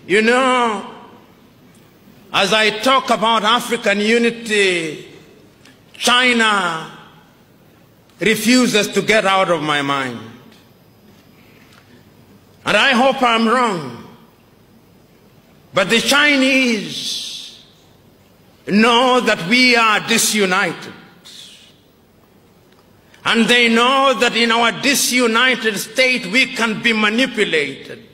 You know, as I talk about African unity, China refuses to get out of my mind. And I hope I'm wrong. But the Chinese know that we are disunited. And they know that in our disunited state we can be manipulated.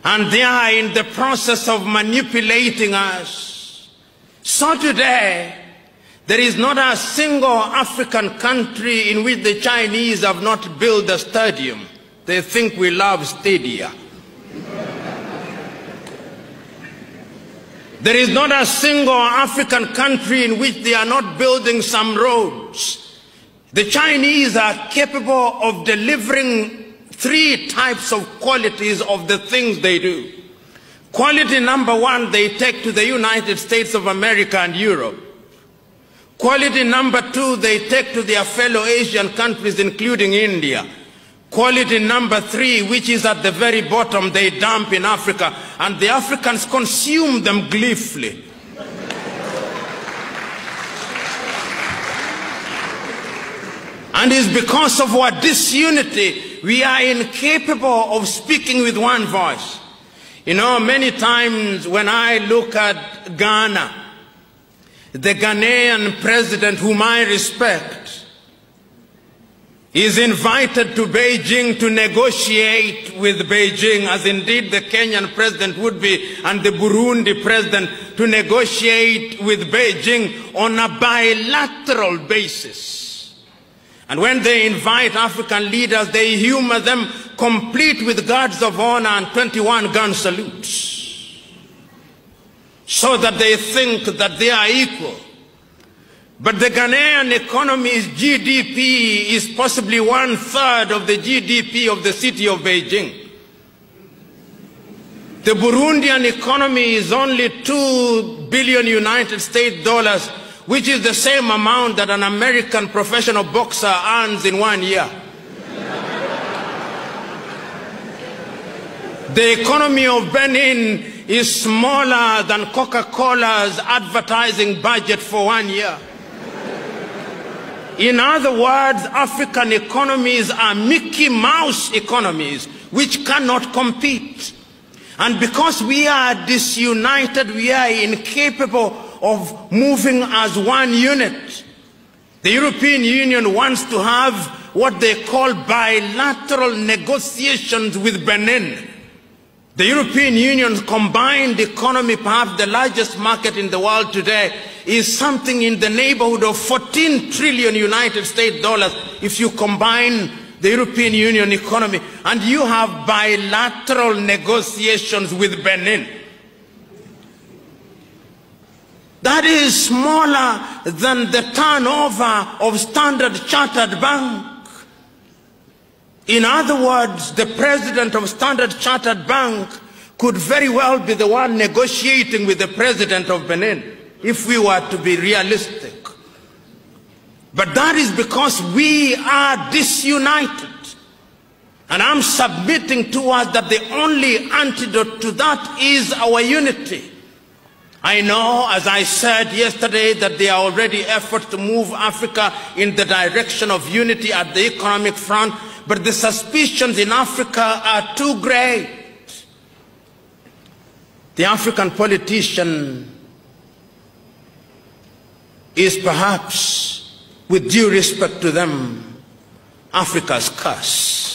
And they are in the process of manipulating us. So today, there is not a single African country in which the Chinese have not built a stadium. They think we love stadia. There is not a single African country in which they are not building some roads. The Chinese are capable of delivering 3 types of qualities of the things they do. Quality number 1, they take to the United States of America and Europe. Quality number 2, they take to their fellow Asian countries, including India. Quality number 3, which is at the very bottom, they dump in Africa, and the Africans consume them gleefully. And it's because of our disunity, we are incapable of speaking with one voice. You know, many times when I look at Ghana, the Ghanaian president, whom I respect, is invited to Beijing to negotiate with Beijing, as indeed the Kenyan president would be, and the Burundi president, to negotiate with Beijing on a bilateral basis. And when they invite African leaders, they humor them, complete with guards of honor and 21 gun salutes, so that they think that they are equal. But the Ghanaian economy's GDP is possibly 1/3 of the GDP of the city of Beijing. The Burundian economy is only $2 billion United States dollars, which is the same amount that an American professional boxer earns in 1 year. The economy of Benin is smaller than Coca-Cola's advertising budget for 1 year. In other words, African economies are Mickey Mouse economies which cannot compete. And because we are disunited, we are incapable of moving as one unit. The European Union wants to have what they call bilateral negotiations with Benin. The European Union's combined economy, perhaps the largest market in the world today, is something in the neighborhood of 14 trillion United States dollars if you combine the European Union economy, and you have bilateral negotiations with Benin. That is smaller than the turnover of Standard Chartered Bank. In other words, the president of Standard Chartered Bank could very well be the one negotiating with the president of Benin, if we were to be realistic. But that is because we are disunited. And I'm submitting to us that the only antidote to that is our unity. I know, as I said yesterday, that there are already efforts to move Africa in the direction of unity at the economic front, but the suspicions in Africa are too great. The African politician is perhaps, with due respect to them, Africa's curse.